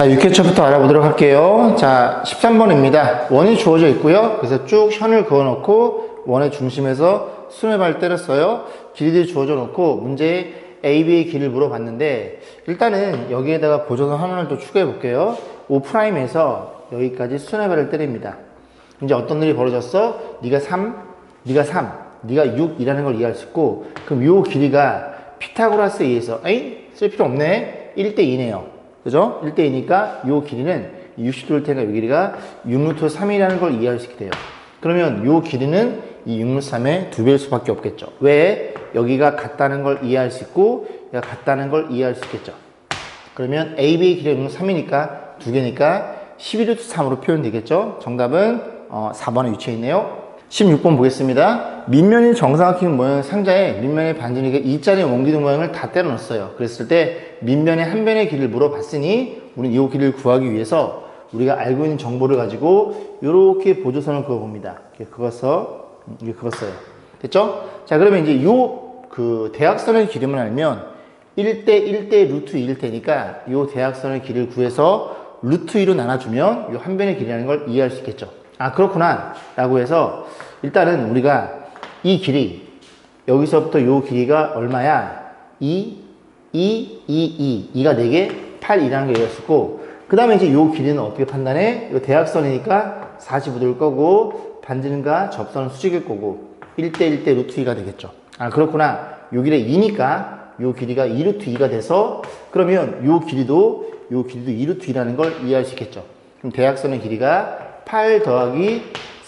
자, 6회차부터 알아보도록 할게요. 자, 13번입니다. 원이 주어져 있고요. 그래서 쭉 현을 그어놓고 원의 중심에서 수뇌발 때렸어요. 길이들이 주어져 놓고 문제에 A, B의 길이를 물어봤는데 일단은 여기에다가 보조선 하나를 또 추가해 볼게요. O'에서 여기까지 수뇌발을 때립니다. 이제 어떤 일이 벌어졌어? 네가 3, 네가 3, 네가 6이라는 걸 이해할 수 있고, 그럼 요 길이가 피타고라스에 의해서 쓸 필요 없네. 1대2네요. 그죠? 1대2니까 요 길이는 60도일 테니까 요 길이가 6루트 3이라는 걸 이해할 수 있게 돼요. 그러면 요 길이는 이 6루트 3의 2배일 수밖에 없겠죠. 왜? 여기가 같다는 걸 이해할 수 있고 여기가 같다는 걸 이해할 수 있겠죠. 그러면 AB의 길이가 6루트 3이니까 2개니까 12루트 3으로 표현되겠죠. 정답은 4번에 위치해 있네요. 16번 보겠습니다. 밑면이 정사각형 모양의 상자에 밑면의 반지름이 이짜리 원기둥 모양을 다 때려 넣었어요. 그랬을 때 밑면의 한 변의 길이를 물어봤으니 우리는 이 길이를 구하기 위해서 우리가 알고 있는 정보를 가지고 이렇게 보조선을 그어봅니다. 이렇게 그었어요. 됐죠? 자, 그러면 이제 대각선의 길이만 알면 1대 루트 2일 테니까 이 대각선의 길이를 구해서 루트 2로 나눠주면 이 한 변의 길이라는 걸 이해할 수 있겠죠. 아, 그렇구나 라고 해서 일단은 우리가 이 길이 여기서부터 요 길이가 얼마야? 2가 4개, 8이라는 게 이해할 수 있고, 그 다음에 이제 요 길이는 어떻게 판단해? 이 대각선이니까 45도일 거고 반지름과 접선은 수직일 거고 1대 루트 2가 되겠죠. 아, 그렇구나. 요 길이 2니까 요 길이가 2루트 2가 돼서 그러면 요 길이도 2루트 2라는 걸 이해할 수 있겠죠. 그럼 대각선의 길이가 8 더하기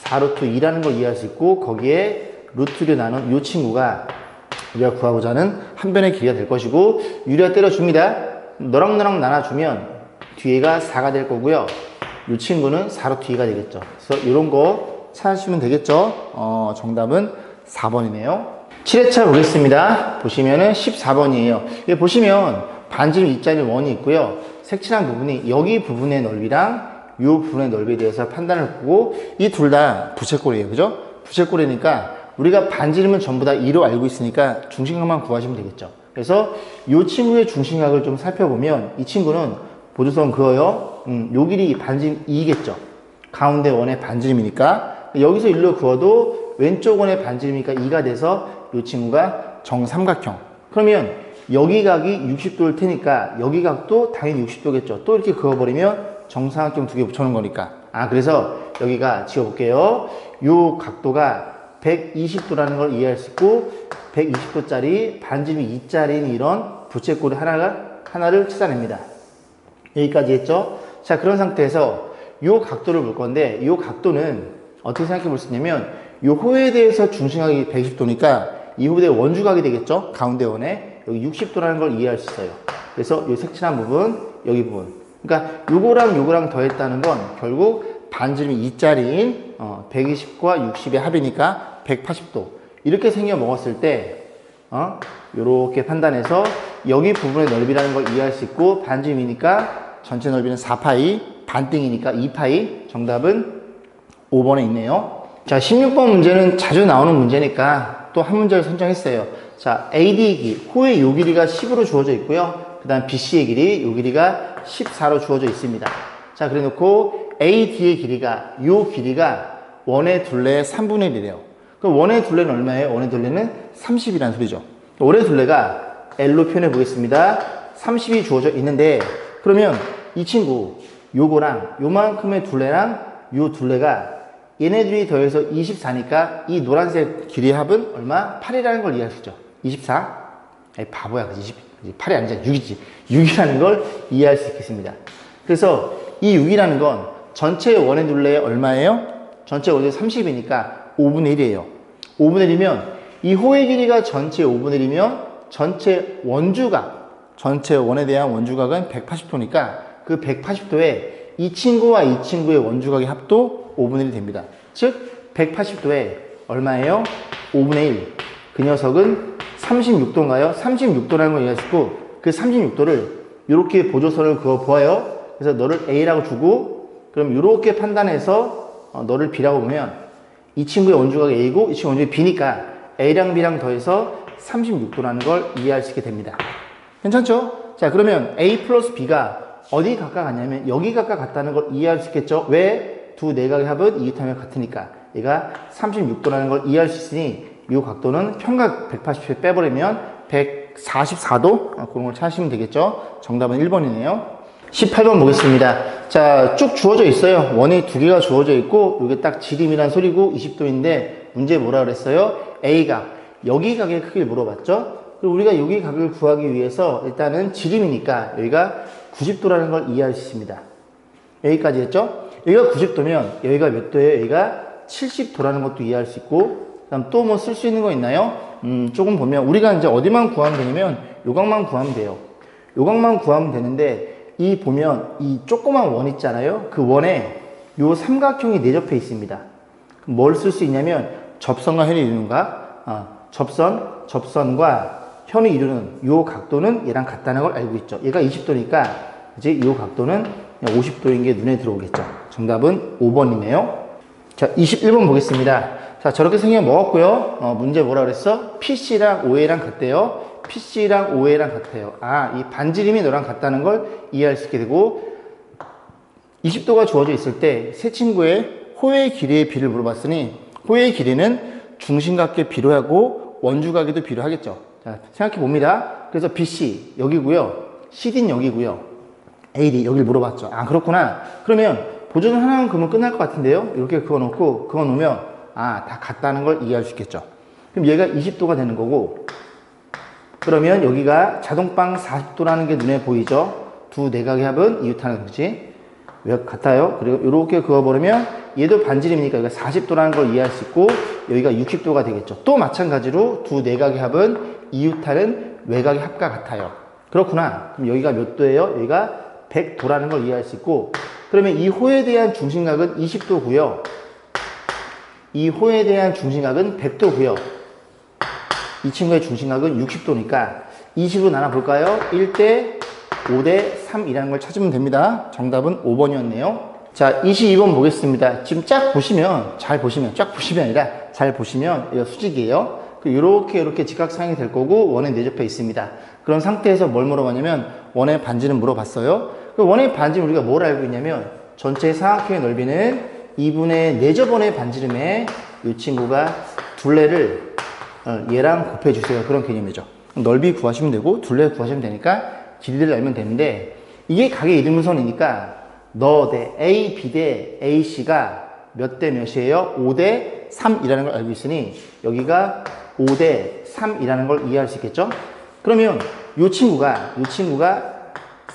4루트 2라는 걸 이해할 수 있고, 거기에 루트를 나눈 이 친구가 우리가 구하고자 하는 한 변의 길이가 될 것이고, 유리가 때려줍니다. 너랑 나눠주면 뒤에가 4가 될 거고요. 이 친구는 4루트 2가 되겠죠. 그래서 이런 거 찾으시면 되겠죠. 정답은 4번이네요. 7회차 보겠습니다. 보시면은 14번이에요. 여기 보시면 반지름 이짜리 원이 있고요. 색칠한 부분이 여기 부분의 넓이랑 이 부분의 넓이에 대해서 판단을 보고, 이 둘 다 부채꼴이에요. 그죠? 부채꼴이니까 우리가 반지름은 전부 다 2로 알고 있으니까 중심각만 구하시면 되겠죠. 그래서 이 친구의 중심각을 좀 살펴보면 이 친구는 보조선 그어요. 요 길이 반지름 2겠죠. 가운데 원의 반지름이니까 여기서 일로 그어도 왼쪽 원의 반지름이니까 2가 돼서 이 친구가 정삼각형. 그러면 여기 각이 60도일 테니까 여기 각도 당연히 60도겠죠. 또 이렇게 그어버리면 정사각형 2개 붙여놓은 거니까. 아, 그래서 여기가 지워볼게요. 요 각도가 120도라는 걸 이해할 수 있고 120도짜리 반지름이 2짜리인 이런 부채꼴 하나를 찾아냅니다. 여기까지 했죠? 자, 그런 상태에서 요 각도를 볼 건데 요 각도는 어떻게 생각해 볼 수 있냐면 요 호에 대해서 중심각이 120도니까 이 호의 원주각이 되겠죠? 가운데 원에 여기 60도라는 걸 이해할 수 있어요. 그래서 요 색칠한 부분, 여기 부분. 그러니까 요거랑 더했다는 건 결국 반지름이 2짜리인 120과 60의 합이니까 180도. 이렇게 생겨 먹었을 때 요렇게 판단해서 여기 부분의 넓이라는 걸 이해할 수 있고, 반지름이니까 전체 넓이는 4파이, 반띵이니까 2파이. 정답은 5번에 있네요. 자, 16번 문제는 자주 나오는 문제니까 또 한 문제를 선정했어요. 자, AD의 길이, 호의 요 길이가 10으로 주어져 있고요. 그 다음 BC의 길이, 요 길이가 14로 주어져 있습니다. 자, 그래 놓고 AD의 길이가, 요 길이가 원의 둘레의 3분의 1이래요. 그럼 원의 둘레는 얼마예요? 원의 둘레는 30이라는 소리죠. 원의 둘레가 L로 표현해 보겠습니다. 30이 주어져 있는데, 그러면 이 친구, 요거랑 요만큼의 둘레랑 요 둘레가 얘네들이 더해서 24니까 이 노란색 길이의 합은 얼마? 8이라는 걸 이해할 수 있죠. 24? 아니, 바보야. 8이 아니잖아. 6이지. 6이라는 걸 이해할 수 있겠습니다. 그래서 이 6이라는 건 전체 원의 둘레에 얼마예요? 전체 원의 30이니까 5분의 1이에요. 5분의 1이면 이 호의 길이가 전체 5분의 1이면 전체 원주각, 전체 원에 대한 원주각은 180도니까 그 180도에 이 친구와 이 친구의 원주각의 합도 5분의 1이 됩니다. 즉 180도에 얼마예요? 5분의 1. 그 녀석은 36도인가요? 36도라는 걸 이해했고, 그 36도를 이렇게 보조선을 그어 보아요. 그래서 너를 A라고 주고, 그럼 이렇게 판단해서 너를 B라고 보면 이 친구의 원주각이 A고 이 친구의 원주각이 B니까 A랑 B랑 더해서 36도라는 걸 이해할 수 있게 됩니다. 괜찮죠? 자, 그러면 A 플러스 B가 어디 각각 같냐면 여기 각각 같다는 걸 이해할 수 있겠죠. 왜? 두 내각의 합은 이웃하면 같으니까. 얘가 36도라는 걸 이해할 수 있으니 이 각도는 평각 180도 빼버리면 144도 그런 걸 찾으시면 되겠죠. 정답은 1번이네요. 18번 보겠습니다. 자, 쭉 주어져 있어요. 원이 두 개가 주어져 있고 이게 딱 지름이란 소리고 20도인데 문제 뭐라 그랬어요? A각, 여기 각의 크기를 물어봤죠. 그리고 우리가 여기 각을 구하기 위해서 일단은 지름이니까 여기가 90도라는 걸 이해할 수 있습니다. 여기까지 했죠? 여기가 90도면 여기가 몇 도예요? 여기가 70도라는 것도 이해할 수 있고, 그다음 또 뭐 쓸 수 있는 거 있나요? 조금 보면 우리가 이제 어디만 구하면 되냐면 요 각만 구하면 돼요. 요 각만 구하면 되는데 이 보면 이 조그만 원 있잖아요. 그 원에 요 삼각형이 내접해 있습니다. 뭘 쓸 수 있냐면 접선과 현이 이루는 각, 접선과 현이 이루는 요 각도는 얘랑 같다는 걸 알고 있죠. 얘가 20도니까 이제 요 각도는 50도인 게 눈에 들어오겠죠. 정답은 5번이네요. 자, 21번 보겠습니다. 자, 저렇게 생겨 먹었고요. 문제 뭐라 그랬어? PC랑 OA랑 같대요. PC랑 OA랑 같아요. 아, 이 반지름이 너랑 같다는 걸 이해할 수 있게 되고, 20도가 주어져 있을 때 세 친구의 호의 길이의 비를 물어봤으니 호의 길이는 중심각계 비례하고 원주각에도 비례하겠죠. 자, 생각해 봅니다. 그래서 BC 여기고요. CD는 여기고요. AD 여기를 물어봤죠. 아, 그렇구나. 그러면 보조는 하나만 그으면 끝날 것 같은데요. 이렇게 그어놓고 그어 놓으면 아, 다 같다는 걸 이해할 수 있겠죠. 그럼 얘가 20도가 되는 거고, 그러면 여기가 자동빵 40도라는 게 눈에 보이죠. 두 내각의 합은 이웃하는 거지. 왜 같아요? 그리고 이렇게 그어버리면 얘도 반지름이니까 여기가 40도라는 걸 이해할 수 있고 여기가 60도가 되겠죠. 또 마찬가지로 두 내각의 합은 이웃하는 외각의 합과 같아요. 그렇구나. 그럼 여기가 몇 도예요? 여기가 100도라는 걸 이해할 수 있고, 그러면 이 호에 대한 중심각은 20도고요. 이 호에 대한 중심각은 100도고요. 이 친구의 중심각은 60도니까 20으로 나눠볼까요? 1대 5대 3이라는 걸 찾으면 됩니다. 정답은 5번이었네요. 자, 22번 보겠습니다. 지금 쫙 보시면, 잘 보시면, 쫙 보시면 아니라 잘 보시면 이거 수직이에요. 이렇게 직각상이 될 거고 원에 내접해 있습니다. 그런 상태에서 뭘 물어봤냐면 원의 반지름 물어봤어요. 원의 반지름 우리가 뭘 알고 있냐면 전체 사각형의 넓이는 2분의 내접원의 반지름에 이 친구가 둘레를 얘랑 곱해주세요. 그런 개념이죠. 넓이 구하시면 되고 둘레 구하시면 되니까 길이를 알면 되는데, 이게 각의 이등분선이니까 너 대 A, B 대 AC가 몇 대 몇이에요? 5대 3이라는 걸 알고 있으니 여기가 5대 3이라는 걸 이해할 수 있겠죠? 그러면 이 친구가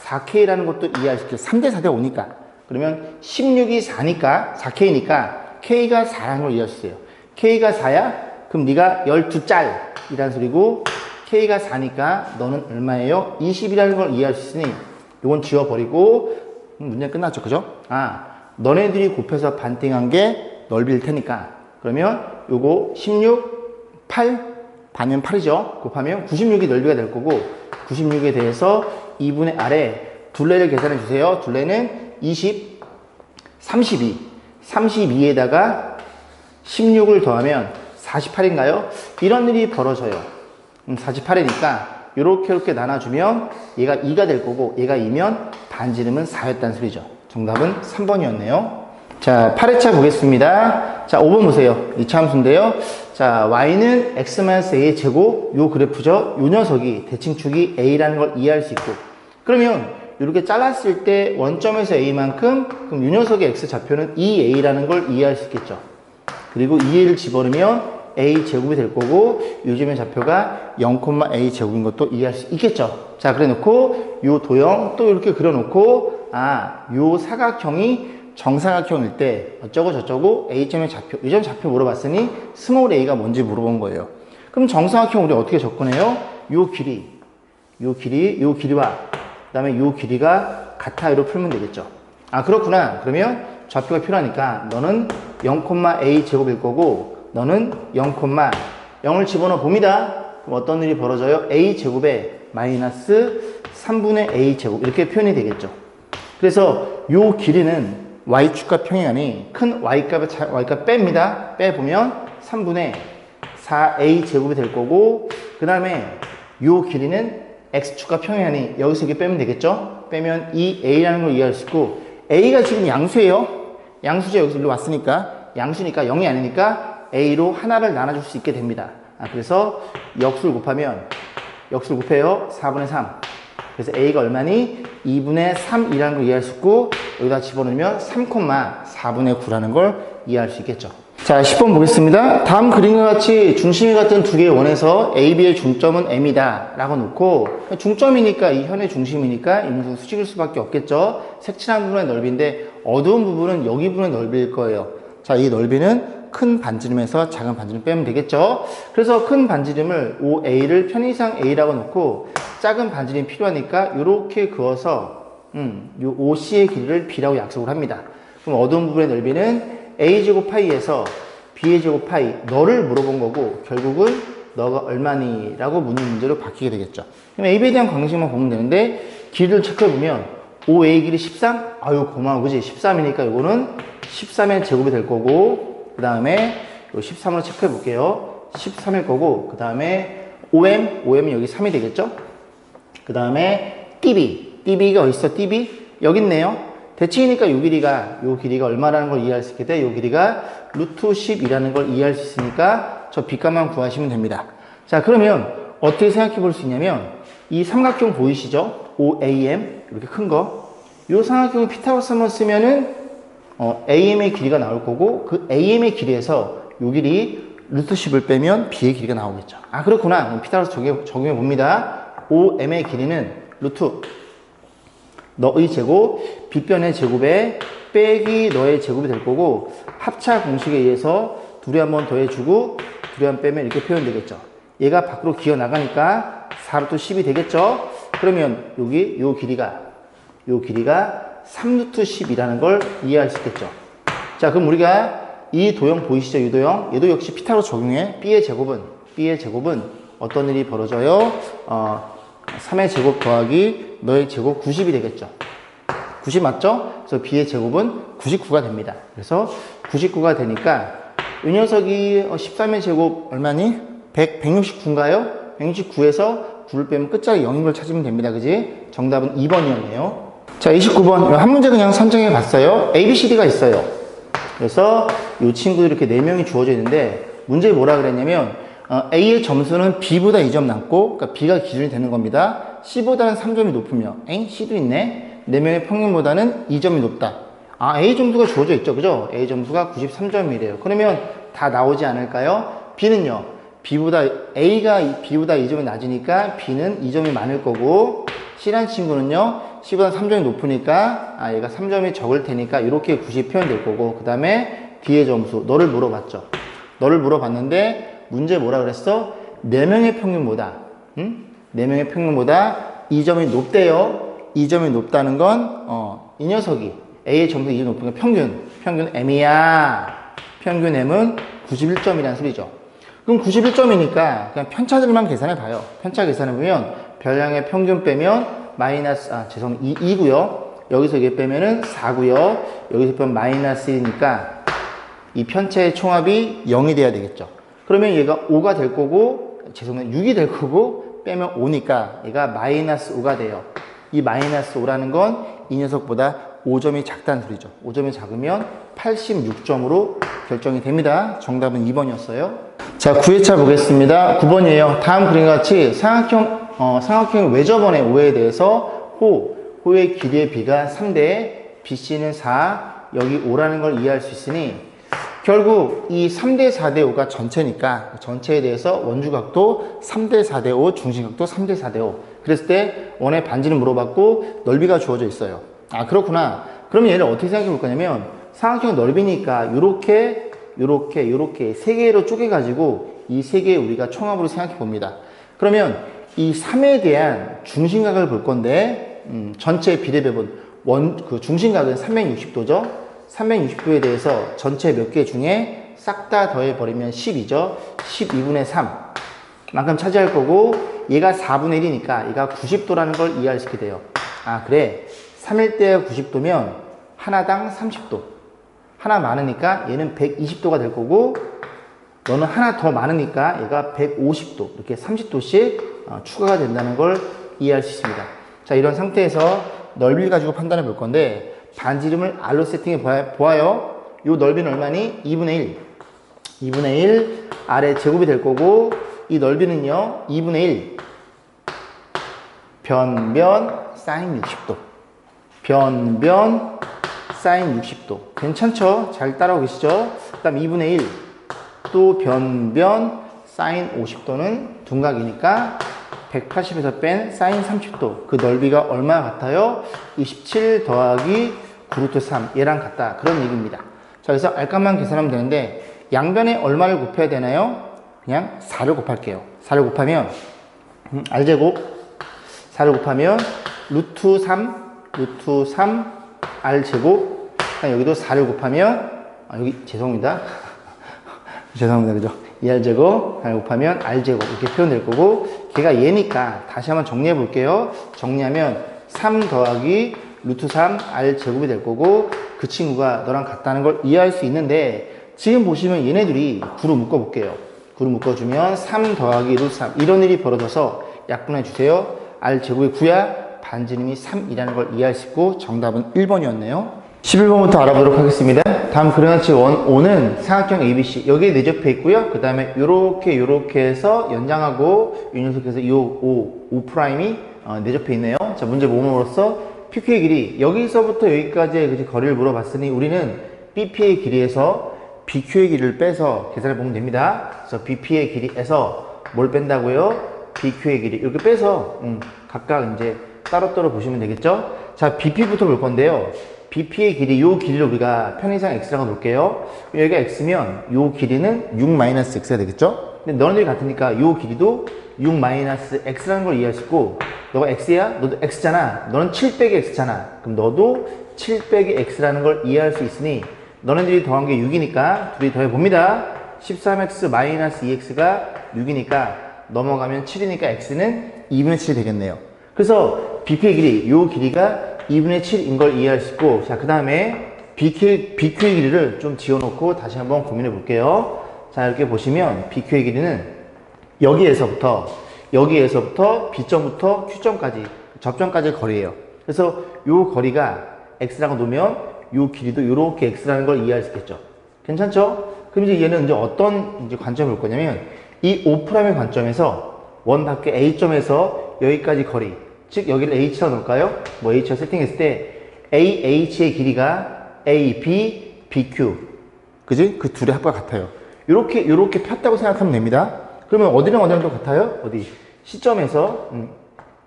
4K라는 것도 이해할 수 있겠죠? 3대 4대 5니까. 그러면 16이 4니까 4K니까 K가 4라는 걸 이해할 수 있어요. K가 4야? 그럼 네가 12짤이라는 소리고, K가 4니까 너는 얼마예요? 20이라는 걸 이해할 수 있으니 이건 지워버리고 문제 끝났죠. 그죠? 아, 너네들이 곱해서 반띵한 게 넓이일 테니까 그러면 요거 16, 8 반면 8이죠. 곱하면 96이 넓이가 될 거고 96에 대해서 2분의 아래 둘레를 계산해 주세요. 둘레는 20, 32 32에다가 16을 더하면 48인가요? 이런 일이 벌어져요. 48이니까 이렇게 나눠주면 얘가 2가 될 거고 얘가 2면 반지름은 4였다는 소리죠. 정답은 3번이었네요. 자, 8회차 보겠습니다. 자, 5번 보세요. 2차 함수인데요. 자, y는 x-a의 제곱, 요 그래프죠. 요 녀석이 대칭축이 a라는 걸 이해할 수 있고, 그러면 이렇게 잘랐을 때 원점에서 a만큼, 그럼 요 녀석의 x좌표는 2a라는 걸 이해할 수 있겠죠. 그리고 2a를 집어넣으면 a 제곱이 될 거고 요즘의 좌표가 0,a 제곱인 것도 이해할 수 있겠죠. 자, 그래 놓고 요 도형 또 이렇게 그려 놓고, 아, 요 사각형이 정사각형일 때 어쩌고 저쩌고 a점의 좌표, 이 점 좌표 물어봤으니 스몰 a가 뭔지 물어본 거예요. 그럼 정사각형 우리 어떻게 접근해요? 요 길이와 그 다음에 요 길이가 같아요로 풀면 되겠죠. 아, 그렇구나. 그러면 좌표가 필요하니까 너는 0,a 제곱일 거고 너는 0,0을 집어넣어 봅니다. 그럼 어떤 일이 벌어져요? a 제곱에 마이너스 3분의 a 제곱 이렇게 표현이 되겠죠. 그래서 요 길이는 y축과 평행하니 큰 y값을 y값 뺍니다. 빼보면 3분의 4a 제곱이 될 거고, 그 다음에 요 길이는 x축과 평행하니 여기서 이렇게 빼면 되겠죠? 빼면 이 a라는 걸 이해할 수 있고 a가 지금 양수예요. 양수죠. 여기서 일로 왔으니까 양수니까 0이 아니니까 a로 하나를 나눠줄 수 있게 됩니다. 그래서 역수를 곱해요. 4분의 3. 그래서 a가 얼마니? 2분의 3이라는 걸 이해할 수 있고 여기다 집어넣으면 3,4분의 9라는 걸 이해할 수 있겠죠. 자, 10번 보겠습니다. 다음 그림과 같이 중심이 같은 두 개의 원에서 A, B의 중점은 M이다 라고 놓고 중점이니까 이 현의 중심이니까 인수 수직일 수밖에 없겠죠. 색칠한 부분의 넓이인데 어두운 부분은 여기 부분의 넓이일 거예요. 자, 이 넓이는 큰 반지름에서 작은 반지름 빼면 되겠죠. 그래서 큰 반지름을 OA를 편의상 A라고 놓고 작은 반지름이 필요하니까 이렇게 그어서 요 OC의 길이를 B라고 약속을 합니다. 그럼 어두운 부분의 넓이는 A제곱 파이에서 B의 제곱 파이 너를 물어본 거고 결국은 너가 얼마니? 라고 묻는 문제로 바뀌게 되겠죠. 그럼 AB에 대한 관계식만 보면 되는데 길이를 체크해보면 OA 길이 13? 아유 고마워 그지? 13이니까 이거는 13의 제곱이 될 거고 그 다음에 13으로 체크해 볼게요. 13일 거고 그 다음에 OM은 여기 3이 되겠죠? 그 다음에 DB가 어디 있어? DB? 여기 있네요. 대칭이니까 요 길이가 얼마라는 걸 이해할 수 있게 돼. 요 길이가 루트 10이라는 걸 이해할 수 있으니까 저 빗값만 구하시면 됩니다. 자, 그러면 어떻게 생각해 볼 수 있냐면 이 삼각형 보이시죠? OAM 이렇게 큰 거. 요 삼각형을 피타고라스 한번 쓰면은 AM의 길이가 나올 거고 그 AM의 길이에서 요 길이 루트 10을 빼면 B의 길이가 나오겠죠. 아, 그렇구나. 피타고라스 적용해 봅니다. OM의 길이는 루트 너의 제곱, 빗변의 제곱에 빼기 너의 제곱이 될 거고 합차 공식에 의해서 둘이 한 번 더해주고 둘이 한 번 빼면 이렇게 표현되겠죠. 얘가 밖으로 기어 나가니까 4루트 10이 되겠죠. 그러면 여기 요 길이가 3루트 10이라는 걸 이해할 수 있겠죠. 자, 그럼 우리가 이 도형 보이시죠? 이 도형. 얘도 역시 피타고라스 적용해. B의 제곱은 어떤 일이 벌어져요? 3의 제곱 더하기 너의 제곱 90이 되겠죠. 90 맞죠? 그래서 B의 제곱은 99가 됩니다. 그래서 99가 되니까 이 녀석이 13의 제곱 얼마니? 169인가요? 169에서 9를 빼면 끝자리 0인 걸 찾으면 됩니다. 그지? 정답은 2번이었네요. 자, 29번. 한 문제 그냥 선정해 봤어요. A, B, C, D가 있어요. 그래서 이 친구들 이렇게 4명이 주어져 있는데 문제에 뭐라 그랬냐면 A의 점수는 B보다 2점 낮고, 그러니까 B가 기준이 되는 겁니다. C보다는 3점이 높으며, C도 있네. 4명의 평균보다는 2점이 높다. 아, A 점수가 주어져 있죠. 그죠? A 점수가 93점이래요. 그러면 다 나오지 않을까요? B는요. A가 B보다 2점이 낮으니까 B는 2점이 많을 거고, C란 친구는요. C보다 3점이 높으니까, 얘가 3점이 적을 테니까 이렇게 90 표현될 거고, 그 다음에 D의 점수. 너를 물어봤죠. 너를 물어봤는데, 문제 뭐라 그랬어? 4명의 평균보다 4명의 평균보다 2점이 높대요. 2점이 높다는 건 이 녀석이 A의 점수가 2점 높으니까 평균 M이야. 평균 M은 91점이라는 소리죠. 그럼 91점이니까 그냥 편차들만 계산해 봐요. 편차 계산해 보면 별량의 평균 빼면 마이너스 2고요. 여기서 이게 빼면은 4고요. 여기서 빼면 마이너스 1이니까 이 편차의 총합이 0이 돼야 되겠죠. 그러면 얘가 5가 될 거고, 6이 될 거고, 빼면 5니까 얘가 마이너스 5가 돼요. 이 마이너스 5라는 건 이 녀석보다 5점이 작다는 소리죠. 5점이 작으면 86점으로 결정이 됩니다. 정답은 2번이었어요. 자, 9회차 보겠습니다. 9번이에요. 다음 그림과 같이 삼각형 외접원의 5에 대해서 호의 길이의 B가 3대, BC는 4, 여기 5라는 걸 이해할 수 있으니 결국 이 3대 4대 5가 전체니까 전체에 대해서 원주각도 3대 4대 5, 중심각도 3대 4대 5. 그랬을 때 원의 반지름 물어봤고 넓이가 주어져 있어요. 아, 그렇구나. 그러면 얘를 어떻게 생각해 볼 거냐면 삼각형 넓이니까 요렇게 세 개로 쪼개 가지고 이 세 개 우리가 총합으로 생각해 봅니다. 그러면 이 3에 대한 중심각을 볼 건데 전체 비례배분 그 중심각은 360도죠. 360도에 대해서 전체 몇 개 중에 싹 다 더해버리면 10이죠. 12분의 3 만큼 차지할 거고 얘가 4분의 1이니까 얘가 90도라는 걸 이해할 수 있게 돼요. 아, 그래. 3일대가 90도면 하나당 30도. 하나 많으니까 얘는 120도가 될 거고 너는 하나 더 많으니까 얘가 150도. 이렇게 30도씩 추가가 된다는 걸 이해할 수 있습니다. 자, 이런 상태에서 넓이를 가지고 판단해 볼 건데 반지름을 R로 세팅해 보아요. 이 넓이는 얼마니? 2분의 1. 2분의 1 R의 제곱이 될 거고 이 넓이는요 2분의 1 변변 사인 60도. 변변 사인 60도. 괜찮죠? 잘 따라오고 계시죠? 그 다음 2분의 1 또 변변 사인 50도는 둔각이니까 180에서 뺀 사인 30도. 그 넓이가 얼마 같아요? 27 더하기 9루트 3 얘랑 같다. 그런 얘기입니다. 자, 그래서 R값만 계산하면 되는데 양변에 얼마를 곱해야 되나요? 그냥 4를 곱할게요. 4를 곱하면 R제곱 4를 곱하면 루트 3 R제곱 여기도 4를 곱하면 여기 죄송합니다. 죄송합니다. 그죠? 2R제곱 4를 곱하면 R제곱 이렇게 표현될 거고 걔가 얘니까 다시 한번 정리해 볼게요. 정리하면 3 더하기 루트 3 R제곱이 될 거고 그 친구가 너랑 같다는 걸 이해할 수 있는데 지금 보시면 얘네들이 구로 묶어 볼게요. 구로 묶어주면 3 더하기 루트 3 이런 일이 벌어져서 약분해 주세요. R제곱이 9야 반지름이 3이라는 걸 이해할 수 있고 정답은 1번이었네요. 11번부터 알아보도록 하겠습니다. 다음 그래너치 5는 삼각형 ABC 여기에 내접해 있고요. 그 다음에 요렇게 해서 연장하고 이 녀석에서 이 5'이 내접해 있네요. 자, 문제 모음으로써 PQ의 길이 여기서부터 여기까지의 거리를 물어봤으니 우리는 BP의 길이에서 BQ의 길이를 빼서 계산해 보면 됩니다. 그래서 BP의 길이에서 뭘 뺀다고요? BQ의 길이 이렇게 빼서 각각 이제 따로따로 보시면 되겠죠? 자, BP부터 볼 건데요. BP의 길이, 요 길이를 우리가 편의상 X라고 놓을게요. 여기가 X면 요 길이는 6-X가 되겠죠? 근데 너네들이 같으니까 요 길이도 6-X라는 걸 이해할 수 있고 너가 X야? 너도 X잖아. 너는 7 빼기 X잖아. 그럼 너도 7 빼기 X라는 걸 이해할 수 있으니 너네들이 더한 게 6이니까 둘이 더해 봅니다. 13X-2X가 6이니까 넘어가면 7이니까 X는 2분의 7이 되겠네요. 그래서 BP의 길이, 요 길이가 2분의 7인 걸 이해할 수 있고 자, 그 다음에 BQ의 길이를 좀 지워놓고 다시 한번 고민해 볼게요. 자, 이렇게 보시면 BQ의 길이는 여기에서부터 B점부터 Q점까지 접점까지의 거리예요. 그래서 요 거리가 X라고 놓으면 요 길이도 요렇게 X라는 걸 이해할 수 있겠죠. 괜찮죠? 그럼 이제 얘는 이제 어떤 관점을 볼 거냐면 이 O'의 관점에서 원 밖에 A점에서 여기까지 거리 즉 여기를 H라고 놓을까요? 뭐 H로 세팅했을 때 AH의 길이가 AB, BQ 그지? 그 둘의 합과 같아요. 요렇게 폈다고 생각하면 됩니다. 그러면 어디랑 어디랑 또 같아요? 어디? C점에서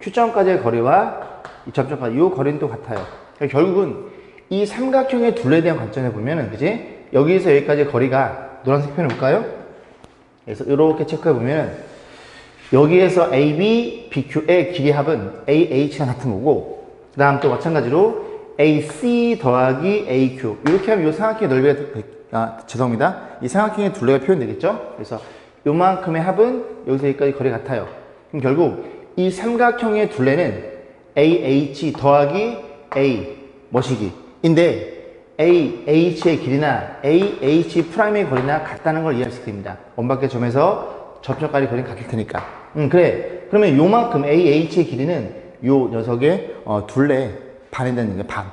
Q점까지의 거리와 이 접점까지 이 거리는 또 같아요. 그러니까 결국은 이 삼각형의 둘레에 대한 관점에 보면은 그지? 여기에서 여기까지의 거리가 노란색 표현해 볼까요? 그래서 이렇게 체크해 보면 여기에서 AB, BQ의 길이 합은 AH가 같은 거고 그 다음 또 마찬가지로 AC 더하기 AQ 이렇게 하면 이 삼각형의 넓이가 죄송합니다. 이 삼각형의 둘레가 표현되겠죠? 그래서 요만큼의 합은 여기서 여기까지 거리가 같아요. 그럼 결국 이 삼각형의 둘레는 AH 더하기 A 머시기인데 AH의 길이나 AH'의 거리나 같다는 걸 이해할 수 있습니다. 원밖의 점에서 접점까지 거리는 같을 테니까. 그래. 그러면 요만큼 AH의 길이는 요 녀석의 둘레 반이 되는 게 반.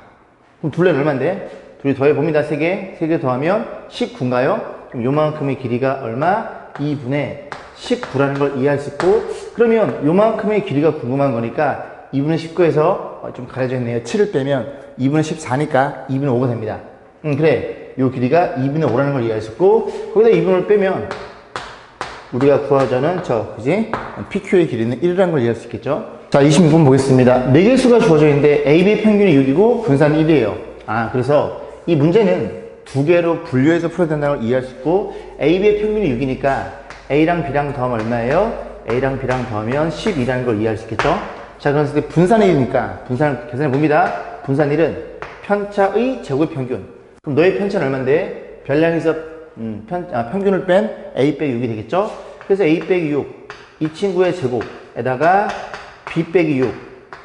그럼 둘레는 얼마인데? 둘이 더해봅니다. 3개 더하면 19인가요? 그럼 요만큼의 길이가 얼마? 2분의 19라는 걸 이해할 수 있고 그러면 요만큼의 길이가 궁금한 거니까 2분의 19에서 좀 가려져 있네요. 7을 빼면 2분의 14니까 2분의 5가 됩니다. 그래. 요 길이가 2분의 5라는 걸 이해할 수 있고 거기다 2분을 빼면 우리가 구하자는 그지? PQ의 길이는 1이라는 걸 이해할 수 있겠죠? 자, 26번 보겠습니다. 4개수가 주어져 있는데 AB 평균이 6이고 분산이 1이에요. 그래서 이 문제는 2개로 분류해서 풀어야 된다는 걸 이해할 수 있고 AB의 평균이 6이니까 A랑 B랑 더하면 얼마예요? A랑 B랑 더하면 12라는 걸 이해할 수 있겠죠? 자, 그래서 분산의 1이니까 분산을 계산해 봅니다. 분산 1은 편차의 제곱의 평균. 그럼 너의 편차는 얼마인데? 별량에서 평균을 뺀 A 빼기 6이 되겠죠? 그래서 A 빼기 6, 이 친구의 제곱에다가 B 빼기 6,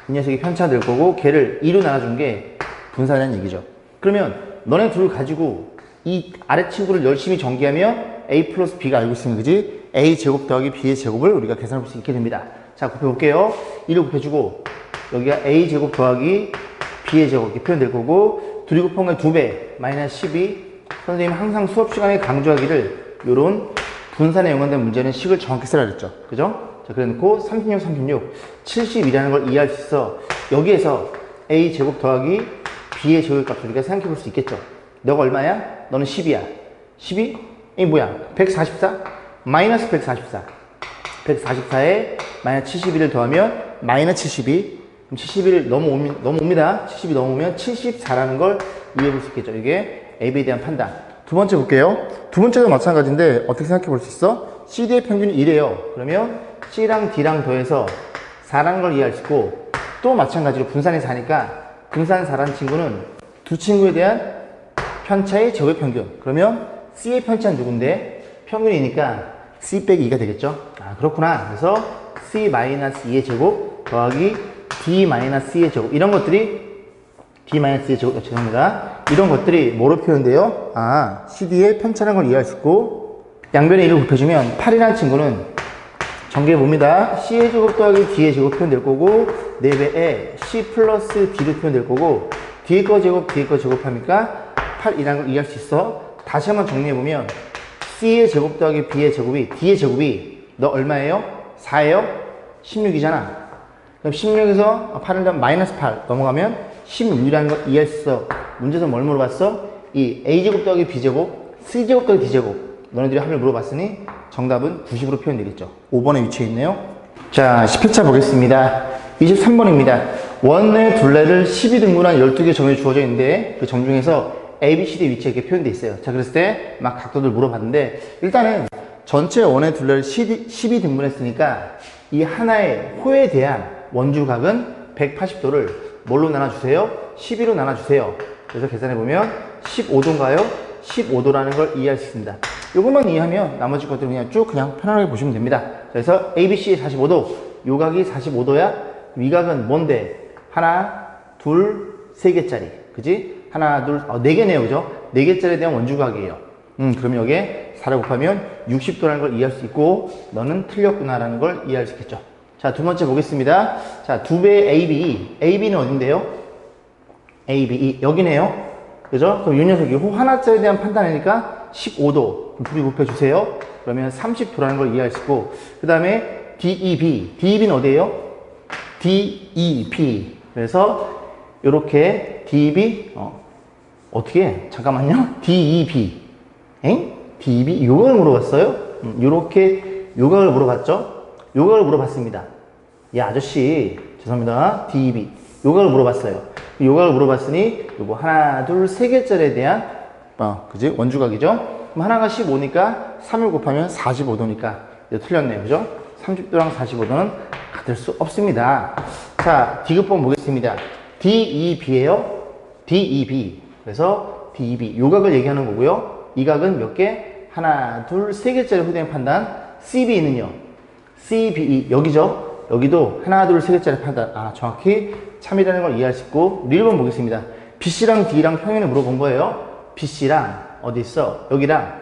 이 녀석이 편차 될 거고 걔를 2로 나눠준 게 분산이라는 얘기죠. 그러면 너네 둘 가지고 이 아래 친구를 열심히 전개하면 A 플러스 B가 알고 있으면 그지? A 제곱 더하기 B의 제곱을 우리가 계산할 수 있게 됩니다. 자, 곱해볼게요. 1을 곱해주고 여기가 a제곱 더하기 b의 제곱 이렇게 표현될 거고 둘이 곱한 건 2배 마이너스 12. 선생님이 항상 수업 시간에 강조하기를 요런 분산에 연관된 문제는 식을 정확히 쓰라 그랬죠. 그죠? 자, 그래 놓고 36, 70이라는 걸 이해할 수 있어. 여기에서 a제곱 더하기 b의 제곱 값을 우리가 생각해 볼 수 있겠죠. 너가 얼마야? 너는 10이야. 12? 이 뭐야? 144? 마이너스 144. 144에 마이너스 71을 더하면 마이너스 72. 그럼 71을 넘어옵니다. 70이 넘으면 74라는 걸 이해해 볼 수 있겠죠. 이게 AB에 대한 판단. 두 번째 볼게요. 두 번째도 마찬가지인데 어떻게 생각해 볼 수 있어? CD의 평균이 1이에요. 그러면 C랑 D랑 더해서 4라는 걸 이해할 수 있고 또 마찬가지로 분산이 4니까 분산 4라는 친구는 두 친구에 대한 편차의 제곱의 평균. 그러면 C의 편차는 누군데? 평균이니까 C 빼기 2가 되겠죠? 아, 그렇구나. 그래서 C-2의 제곱 더하기 D-C의 제곱. 이런 것들이 D-C의 제곱, 죄송합니다. 이런 것들이 뭐로 표현돼요? 아, CD의 편차라는 걸 이해할 수 있고 양변에 1을 곱해주면 8이라는 친구는 전개 봅니다. C의 제곱 더하기 D의 제곱 표현될 거고 4배에 C 플러스 D로 표현될 거고 D의 거 제곱, D의 거 제곱하니까 8이라는 걸 이해할 수 있어. 다시 한번 정리해보면 C의 제곱 더하기 B의 제곱이 D의 제곱이 너 얼마예요? 4예요? 16이잖아. 그럼 16에서 8을 더하면 마이너스 8 넘어가면 16이라는 걸 이해할 수 있어. 문제에서 뭘 물어봤어? 이 A제곱 더하기 B제곱, C제곱 더하기 D제곱 너네들이 합을 물어봤으니 정답은 90으로 표현되겠죠. 5번에 위치해 있네요. 자, 10회차 보겠습니다. 23번입니다. 원의 둘레를 12등분한 12개 점이 주어져 있는데 그 점 중에서 A, B, C, D 위치에 이렇게 표현되어 있어요. 자, 그랬을 때 막 각도들 물어봤는데 일단은 전체 원의 둘레를 12등분했으니까 이 하나의 호에 대한 원주각은 180도를 뭘로 나눠주세요? 12로 나눠주세요. 그래서 계산해보면 15도인가요? 15도라는 걸 이해할 수 있습니다. 이것만 이해하면 나머지 것들은 그냥 쭉 그냥 편안하게 보시면 됩니다. 그래서 ABC의 45도, 요 각이 45도야? 위각은 뭔데? 하나, 둘, 세 개짜리. 그지? 하나, 둘, 네 개네요. 그죠? 네 개짜리에 대한 원주각이에요. 그러면 여기에 4를 곱하면 60도라는 걸 이해할 수 있고 너는 틀렸구나라는 걸 이해할 수 있겠죠. 자, 두 번째 보겠습니다. 자, 2배의 AB. AB는 어딘데요? AB, 여기네요. 그죠? 그럼 이 녀석이 호 하나짜리에 대한 판단이니까 15도. 둘이 곱해주세요. 그러면 30도라는 걸 이해할 수 있고, 그 다음에 DEB. DEB는 어디예요? DEB. 그래서, 요렇게 DEB, 어떻게 해? 잠깐만요. DEB. 엥? DEB? 요각을 물어봤어요? 요렇게 요각을 물어봤죠? 요각을 물어봤습니다. 야, 아저씨. 죄송합니다. DEB. 요각을 물어봤어요. 요각을 물어봤으니, 요거 하나, 둘, 세 개짜리에 대한, 그지? 원주각이죠? 그럼 하나가 15니까 3을 곱하면 45도니까 이거 틀렸네요. 그죠? 30도랑 45도는 같을 수 없습니다. 자, D급번 보겠습니다. DEB예요. DEB. 그래서 DEB. 요각을 얘기하는 거고요. 이 각은 몇 개? 하나, 둘, 세 개짜리 후대인 판단. CB는요. CBE. 여기죠? 여기도 하나, 둘, 세 개짜리 판단. 아, 정확히 참이라는 걸 이해할 수 있고, 우리 1번 보겠습니다. BC랑 D랑 평행을 물어본 거예요. BC랑 어디 있어? 여기랑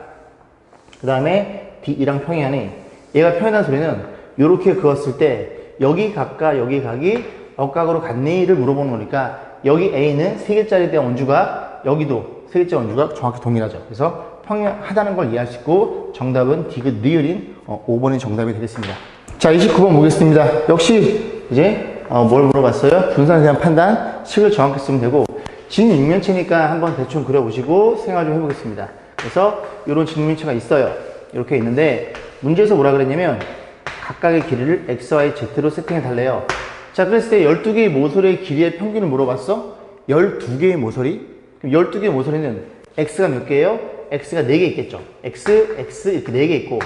그 다음에 D랑 평행하니 얘가 평행한 소리는 이렇게 그었을 때 여기 각과 여기 각이 억각으로 같니를 물어보는 거니까 여기 A는 3개짜리에 대한 원주각 여기도 3개짜리 원주각 정확히 동일하죠. 그래서 평행하다는 걸 이해할 수 있고 정답은 D가 리을인 5번이 정답이 되겠습니다. 자, 29번 보겠습니다. 역시 이제 뭘 물어봤어요? 분산에 대한 판단 식을 정확히 쓰면 되고 진육면체니까 한번 대충 그려보시고 생각 좀 해보겠습니다. 그래서 이런 진육면체가 있어요. 이렇게 있는데 문제에서 뭐라 그랬냐면 각각의 길이를 x, y, z로 세팅해 달래요. 자, 그랬을 때 12개의 모서리의 길이의 평균을 물어봤어? 12개의 모서리? 그럼 12개의 모서리는 x가 몇 개예요? x가 4개 있겠죠. x, x 이렇게 4개 있고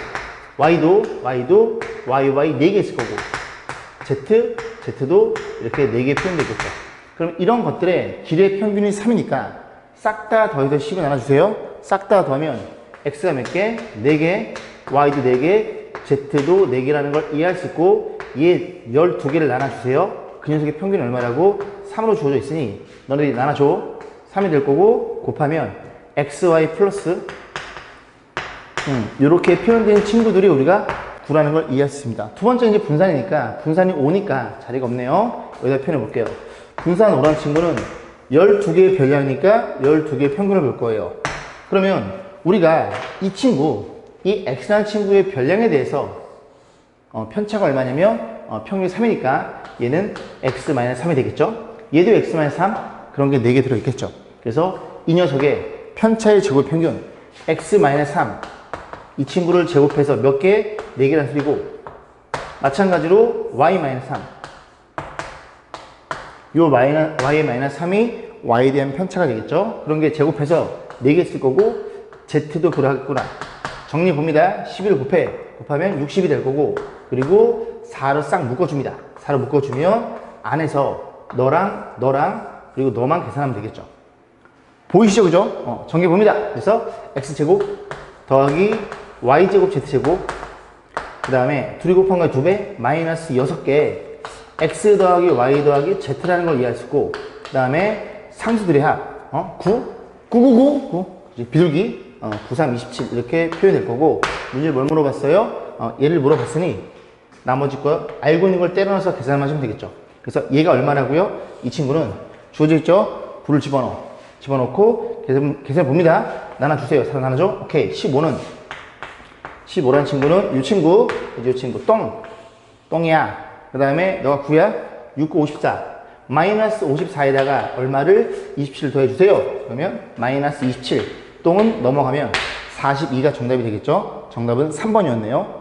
y도, y, y 4개 있을 거고 z, z도 이렇게 4개 표현되겠죠. 그럼 이런 것들의 길이의 평균이 3이니까 싹 다 더해서 10을 나눠주세요. 싹 다 더하면 x가 몇 개? 4개, y도 4개, z도 4개라는 걸 이해할 수 있고 얘 12개를 나눠주세요. 그 녀석의 평균이 얼마라고? 3으로 주어져 있으니 너네들이 나눠줘. 3이 될 거고 곱하면 xy 플러스 이렇게 표현된 친구들이 우리가 9라는 걸 이해할 수 있습니다. 두 번째 이제 분산이니까 분산이 5니까 자리가 없네요. 여기다 표현해 볼게요. 분산 5라는 친구는 12개의 별량이니까 12개의 평균을 볼 거예요. 그러면 우리가 이 친구, 이 x라는 친구의 별량에 대해서 편차가 얼마냐면 평균이 3이니까 얘는 x-3이 되겠죠. 얘도 x-3 그런 게 4개 들어있겠죠. 그래서 이 녀석의 편차의 제곱 평균 x-3 이 친구를 제곱해서 몇 개? 4개란 소리고 마찬가지로 y-3 요 y-3이 y에 대한 편차가 되겠죠. 그런 게 제곱해서 4개 쓸 거고 z도 그러하겠구나. 정리 봅니다. 11을 곱하면 60이 될 거고 그리고 4를 싹 묶어줍니다. 4를 묶어주면 안에서 너랑 그리고 너만 계산하면 되겠죠. 보이시죠? 그죠? 정리 봅니다. 그래서 x제곱 더하기 y제곱 z제곱 그 다음에 둘이 곱한 거에 2배 마이너스 6개 x 더하기 y 더하기 z라는 걸 이해할 수 있고 그 다음에 상수들의 합 9 비둘기 9, 3, 27 이렇게 표현될 거고 문제를 뭘 물어봤어요? 얘를 물어봤으니 나머지 거 알고 있는 걸 때려 넣어서 계산을 하시면 되겠죠. 그래서 얘가 얼마라고요? 이 친구는 주어져 있죠? 9를 집어넣고 계산해 봅니다. 나눠주세요. 4로 나눠줘. 오케이. 15라는 친구는 이 친구 똥이야. 그 다음에 너가 9야? 6, 9, 54 마이너스 54에다가 얼마를 27 더해주세요. 그러면 마이너스 27 똥은 넘어가면 42가 정답이 되겠죠. 정답은 3번이었네요.